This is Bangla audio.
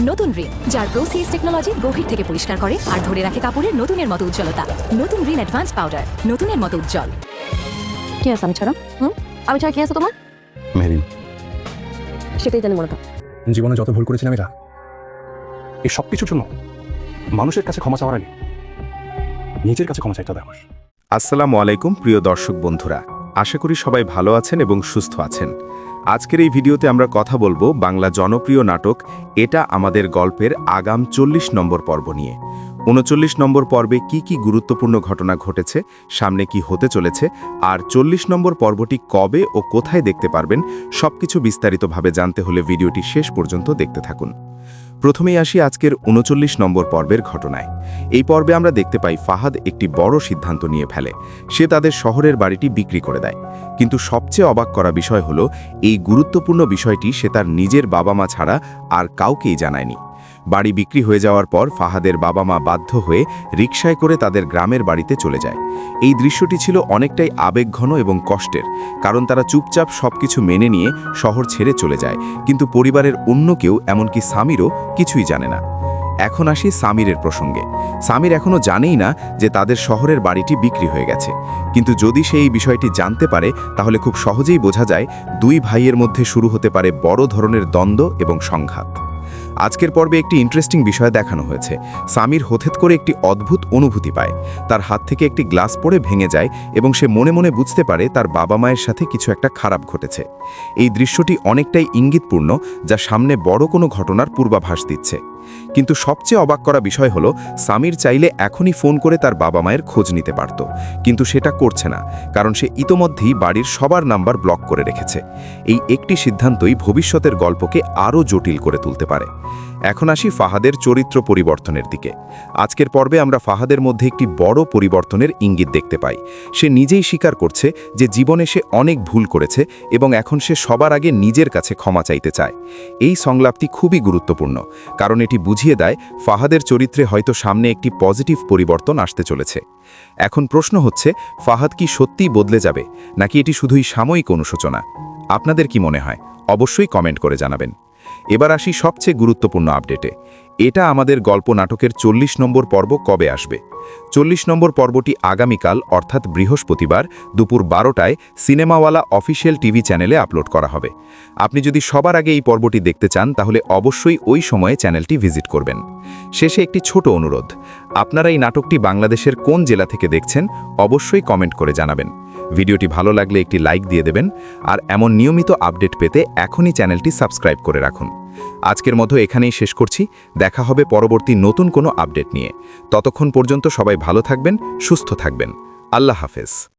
নতুন রিন, যার প্রোসিএস টেকনোলজি গভীর থেকে পরিষ্কার করে আর ধরে রাখে কাপড়ের নতুনের মতো উজ্জ্বলতা। নতুন রিন অ্যাডভান্স পাউডার, নতুনের মতো উজ্জ্বল। কি আছে আমি ছাড়া? আমি ছাড়া কি আছে তোমার? মেহরিন, সেটাই জানি মনে থাক। জীবনে যত ভুল করেছিলাম এরা, এই সব কিছুর জন্য মানুষের কাছে ক্ষমা চাওয়ার আগে নিজের কাছে ক্ষমা চাইতে হবে আমার। আসসালামু আলাইকুম প্রিয় দর্শক বন্ধুরা, আশা করি সবাই ভালো আছেন এবং সুস্থ আছেন। আজকের এই ভিডিওতে আমরা কথা বলবো বাংলা জনপ্রিয় নাটক এটা আমাদের গল্পের আগাম 40 নম্বর পর্ব নিয়ে। 39 নম্বর পর্বে কি কি গুরুত্বপূর্ণ ঘটনা ঘটেছে, সামনে কি হতে চলেছে, আর 40 নম্বর পর্বটি কবে ও কোথায় দেখতে পারবেন, সবকিছু বিস্তারিতভাবে জানতে হলে ভিডিওটি শেষ পর্যন্ত দেখতে থাকুন। প্রথমেই আসি আজকের 39 নম্বর পর্বের ঘটনায়। এই পর্বে আমরা দেখতে পাই ফাহাদ একটি বড় সিদ্ধান্ত নিয়ে ফেলে। সে তাদের শহরের বাড়িটি বিক্রি করে দেয়। কিন্তু সবচেয়ে অবাক করা বিষয় হলো, এই গুরুত্বপূর্ণ বিষয়টি সে তার নিজের বাবা মা ছাড়া আর কাউকেই জানায়নি। বাড়ি বিক্রি হয়ে যাওয়ার পর ফাহাদের বাবা মা বাধ্য হয়ে রিকশায় করে তাদের গ্রামের বাড়িতে চলে যায়। এই দৃশ্যটি ছিল অনেকটাই আবেগঘন এবং কষ্টের, কারণ তারা চুপচাপ সবকিছু মেনে নিয়ে শহর ছেড়ে চলে যায়। কিন্তু পরিবারের অন্য কেউ, এমনকি সামিরও কিছুই জানে না। এখন আসি সামিরের প্রসঙ্গে। সামির এখনও জানেই না যে তাদের শহরের বাড়িটি বিক্রি হয়ে গেছে। কিন্তু যদি সে এই বিষয়টি জানতে পারে, তাহলে খুব সহজেই বোঝা যায় দুই ভাইয়ের মধ্যে শুরু হতে পারে বড় ধরনের দ্বন্দ্ব এবং সংঘাত। আজকের পর্বে একটি ইন্টারেস্টিং বিষয় দেখানো হয়েছে। সামির হঠাৎ করে একটি অদ্ভুত অনুভূতি পায়। তার হাত থেকে একটি গ্লাস পড়ে ভেঙে যায় এবং সে মনে মনে বুঝতে পারে তার বাবা মায়ের সাথে কিছু একটা খারাপ ঘটেছে। এই দৃশ্যটি অনেকটাই ইঙ্গিতপূর্ণ, যা সামনে বড় কোনো ঘটনার পূর্বাভাস দিচ্ছে। কিন্তু সবচেয়ে অবাক করা বিষয় হলো, সামির চাইলে এখনই ফোন করে তার বাবা মায়ের খোঁজ নিতে পারত, কিন্তু সেটা করছে না, কারণ সে ইতোমধ্যেই বাড়ির সবার নাম্বার ব্লক করে রেখেছে। এই একটি সিদ্ধান্তই ভবিষ্যতের গল্পকে আরও জটিল করে তুলতে পারে। এখন আসি ফাহাদের চরিত্র পরিবর্তনের দিকে। আজকের পর্বে আমরা ফাহাদের মধ্যে একটি বড় পরিবর্তনের ইঙ্গিত দেখতে পাই। সে নিজেই স্বীকার করছে যে জীবনে সে অনেক ভুল করেছে এবং এখন সে সবার আগে নিজের কাছে ক্ষমা চাইতে চায়। এই সংলাপটি খুবই গুরুত্বপূর্ণ, কারণ এটি বুঝিয়ে দেয় ফাহাদের চরিত্রে হয়তো সামনে একটি পজিটিভ পরিবর্তন আসতে চলেছে। এখন প্রশ্ন হচ্ছে, ফাহাদ কি সত্যিই বদলে যাবে, নাকি এটি শুধুই সাময়িক অনুশোচনা? আপনাদের কি মনে হয়? অবশ্যই কমেন্ট করে জানাবেন। এবার আসি সবচেয়ে গুরুত্বপূর্ণ আপডেটে। এটা আমাদের গল্প নাটকের 40 নম্বর পর্ব কবে আসবে? 40 নম্বর পর্বটি আগামীকাল অর্থাৎ বৃহস্পতিবার দুপুর 12টায় সিনেমাওয়ালা অফিসিয়াল টিভি চ্যানেলে আপলোড করা হবে। আপনি যদি সবার আগে এই পর্বটি দেখতে চান, তাহলে অবশ্যই ওই সময়ে চ্যানেলটি ভিজিট করবেন। শেষে একটি ছোট অনুরোধ, আপনারা এই নাটকটি বাংলাদেশের কোন জেলা থেকে দেখছেন অবশ্যই কমেন্ট করে জানাবেন। ভিডিওটি ভালো লাগলে একটি লাইক দিয়ে দেবেন, আর এমন নিয়মিত আপডেট পেতে এখনই চ্যানেলটি সাবস্ক্রাইব করে রাখুন। আজকের মতো এখানেই শেষ করছি। দেখা হবে পরবর্তী নতুন কোনো আপডেট নিয়ে। ততক্ষণ পর্যন্ত সবাই ভালো থাকবেন, সুস্থ থাকবেন। আল্লাহ হাফেজ।